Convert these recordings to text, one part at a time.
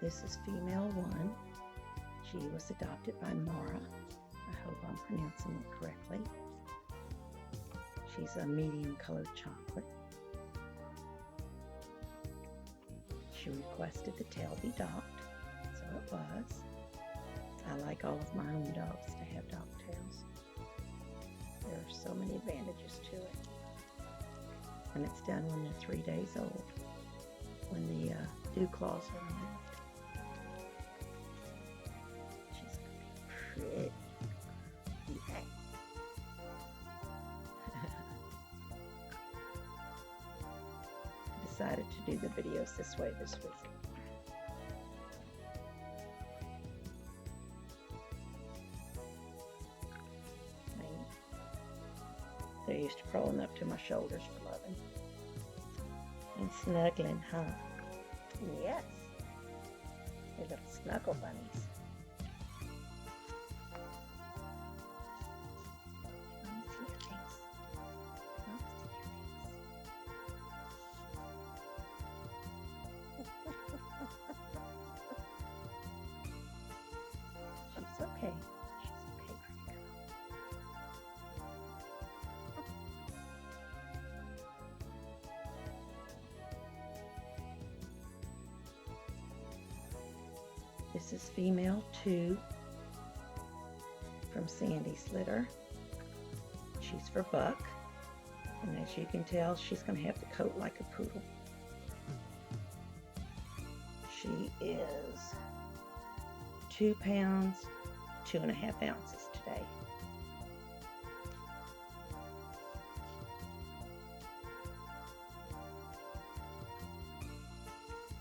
This is female 1. She was adopted by Mara. I hope I'm pronouncing it correctly. She's a medium colored chocolate. She requested the tail be docked, so it was. I like all of my own dogs to have dock tails. There are so many advantages to it. And it's done when they're 3 days old, when the dew claws are removed. She's pretty. Yeah. I decided to do the videos this way this week. They're used to crawling up to my shoulders for loving. And snuggling, huh? Yes. They're little snuggle bunnies. Let me see your face. Let me see your face. She's okay. She's okay, pretty girl. This is female 2 from Sandy's litter. She's for buck, and as you can tell, she's going to have the coat like a poodle. She is 2 pounds, 2.5 ounces today.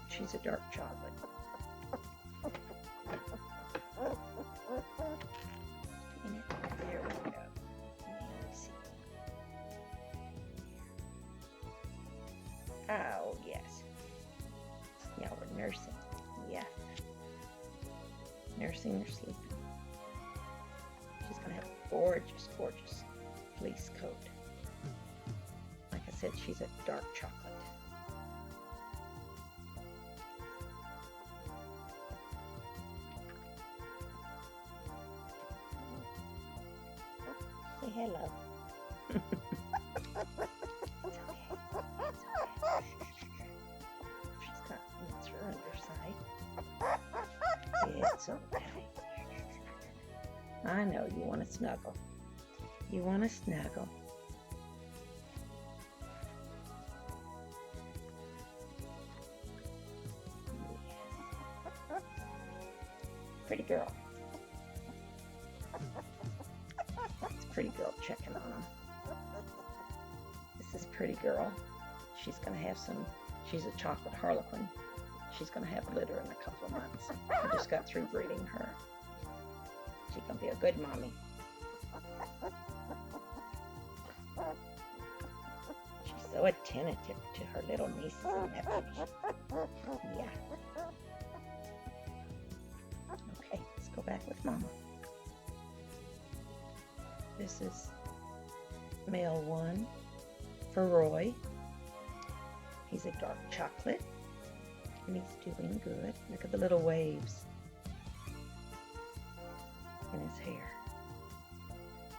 She's a dark chocolate. There we go. Oh, yes. Yeah, we're nursing. Yeah. Nursing or sleeping. She's going to have a gorgeous, gorgeous fleece coat. Like I said, she's a dark chocolate. Say hello. It's okay. It's okay. She's got that's her underside. It's okay. I know you want to snuggle. You want to snuggle. Yes. Pretty girl. Pretty girl checking on him. This is pretty girl. She's going to have some, she's a chocolate harlequin. She's going to have a litter in a couple of months. I just got through breeding her. She's going to be a good mommy. She's so attentive to her little nieces and nephews. Yeah. Okay, let's go back with Mama. This is male 1 for Roy. He's a dark chocolate, and he's doing good. Look at the little waves in his hair.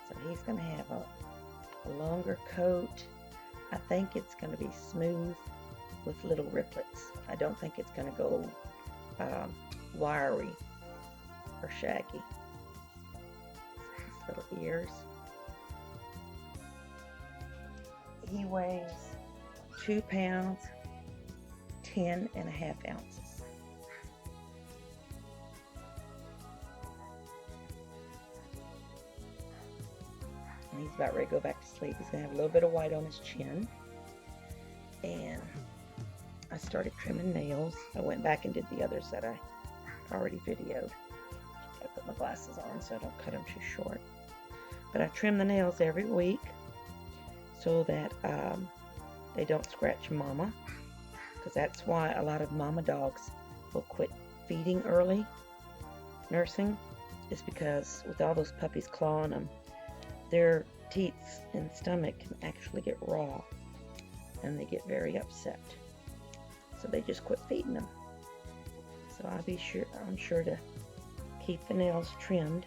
So he's going to have a longer coat. I think it's going to be smooth with little riplets. I don't think it's going to go wiry or shaggy. His little ears. He weighs 2 pounds, 10.5 ounces. And he's about ready to go back to sleep. He's going to have a little bit of white on his chin. And I started trimming nails. I went back and did the others that I already videoed. I put my glasses on so I don't cut them too short. But I trim the nails every week so that they don't scratch Mama, because that's why a lot of mama dogs will quit feeding early, nursing, is because with all those puppies clawing them, their teeth and stomach can actually get raw, and they get very upset. So they just quit feeding them. So So I'm sure to keep the nails trimmed.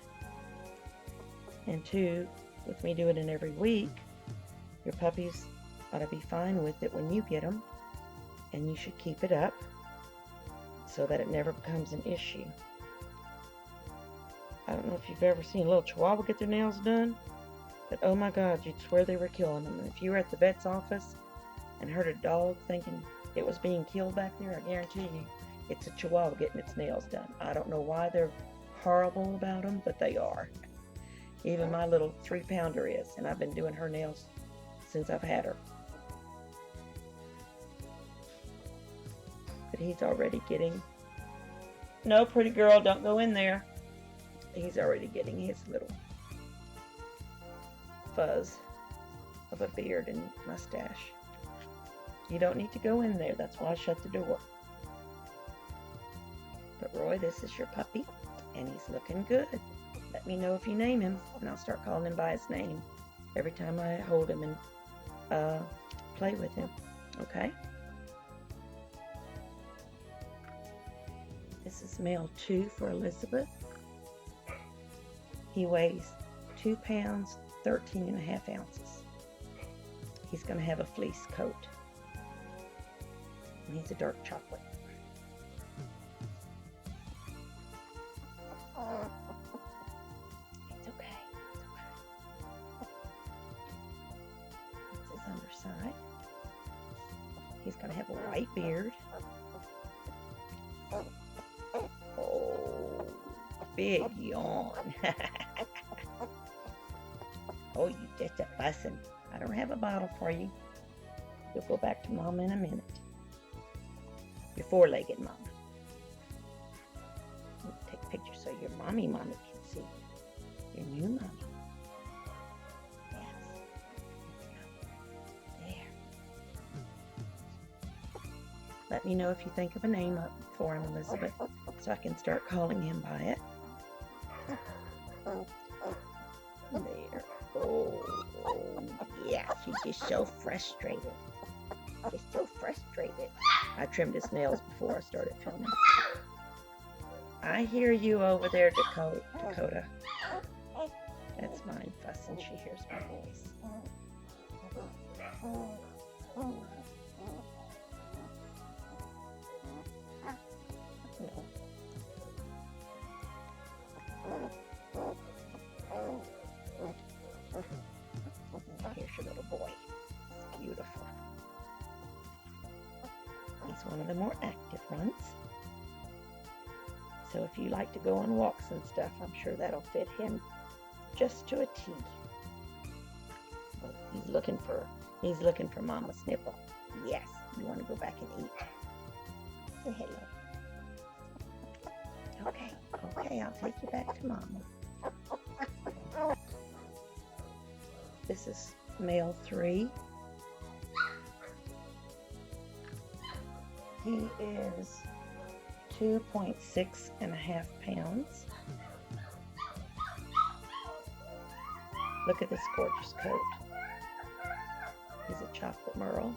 And 2, with me doing it every week, your puppies ought to be fine with it when you get them, and you should keep it up so that it never becomes an issue. I don't know if you've ever seen a little Chihuahua get their nails done, but oh my God, you'd swear they were killing them. And if you were at the vet's office and heard a dog thinking it was being killed back there, I guarantee you it's a Chihuahua getting its nails done. I don't know why they're horrible about them, but they are. Even my little 3-pounder is, and I've been doing her nails since I've had her. But he's already getting... No, pretty girl, don't go in there. He's already getting his little fuzz of a beard and mustache. You don't need to go in there. That's why I shut the door. But Roy, this is your puppy, and he's looking good. Let me know if you name him, and I'll start calling him by his name every time I hold him and play with him. Okay? This is male 2 for Elizabeth. He weighs 2 pounds, 13.5 ounces. He's going to have a fleece coat. And he's a dark chocolate. It's okay. It's his underside. He's going to have a white beard. Oh, big yawn. Oh, you just a bussin'. I don't have a bottle for you. You'll go back to Mama in a minute. Your 4-legged Mama. Take a picture so your mommy can see your new mommy. Yes. There. Let me know if you think of a name up for him, Elizabeth, so I can start calling him by it. There. Oh, yeah, she's just so frustrated. Just so frustrated. I trimmed his nails before I started filming. I hear you over there, Dakota. That's mine fussing. She hears my voice. No. Here's your little boy. It's beautiful. He's one of the more active ones. So if you like to go on walks and stuff, I'm sure that'll fit him just to a T. Oh, he's looking for Mama's nipple. Yes, you want to go back and eat. Say hello. Okay, I'll take you back to Mama. This is male 3. He is 2.6 pounds. Look at this gorgeous coat. He's a chocolate merle.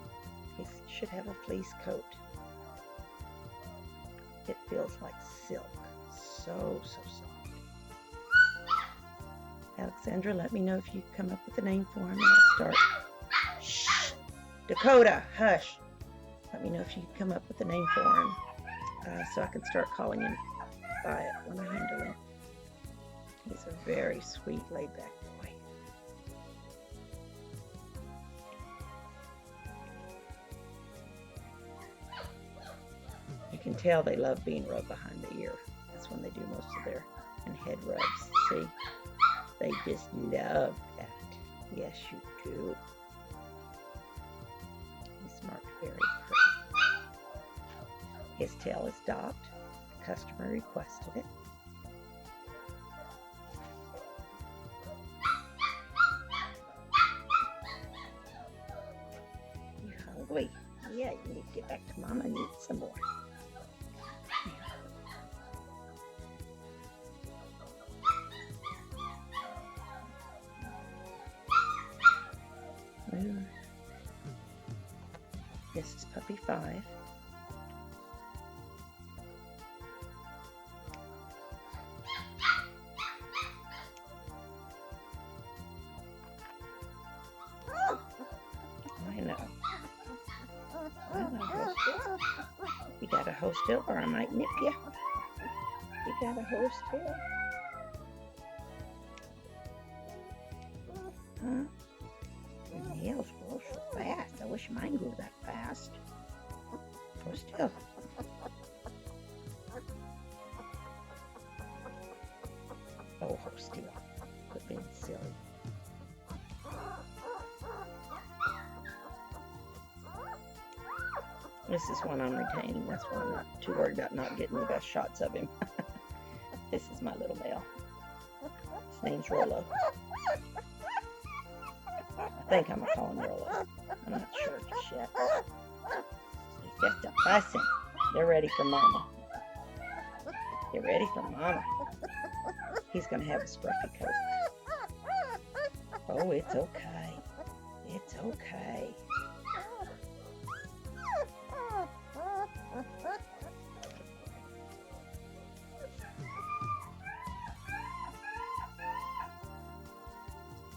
He should have a fleece coat. It feels like silk. So soft. Alexandra, let me know if you come up with a name for him and I'll start. Shh! Dakota, hush! Let me know if you come up with a name for him so I can start calling him by it when I handle him. He's a very sweet, laid-back boy. You can tell they love being rubbed behind the ear. That's when they do most of their head rubs. See? They just love that. Yes, you do. He's marked very pretty. His tail is docked. The customer requested it. You hungry? Yeah, you need to get back to Mama and eat some more. This is puppy 5. know. Well, I host it. You gotta hold still or I might nip you. You gotta hold still. Huh? Your nails grow so fast. I wish mine grew that fast. Hold still. Oh, hold still. Quit being silly. This is one I'm retaining. That's why I'm not too worried about not getting the best shots of him. This is my little male. His name's Rollo. I think I'm gonna call him Rollo. I'm not sure just yet. He's just a fussing. They're ready for mama. They're ready for mama. He's gonna have a scruffy coat. Oh, it's okay. It's okay.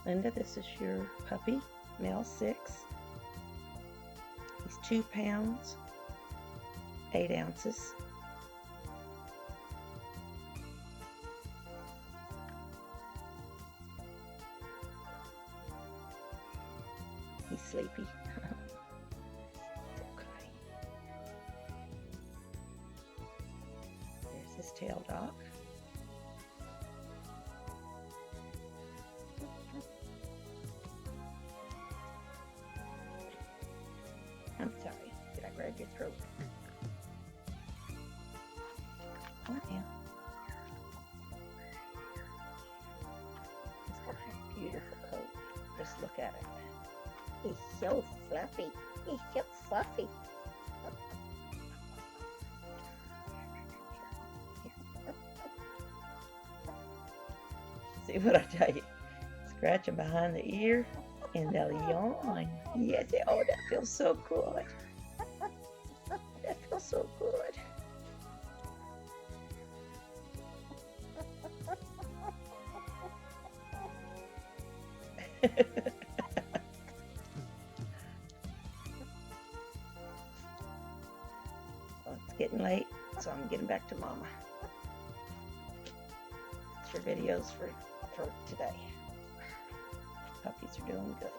Linda, this is your puppy, male 6. He's 2 pounds, 8 ounces. He's sleepy. It's okay. There's his tail dock. I'm sorry. Did I grab your throat? Come on now. He's got a beautiful coat. Just look at it. He's so fluffy. He's so fluffy. See what I tell you? Scratch him behind the ear and they'll yawn. Yes, oh, that feels so good. That feels so good. Well, it's getting late, so I'm getting back to mama. That's your videos for today. Puppies are doing good.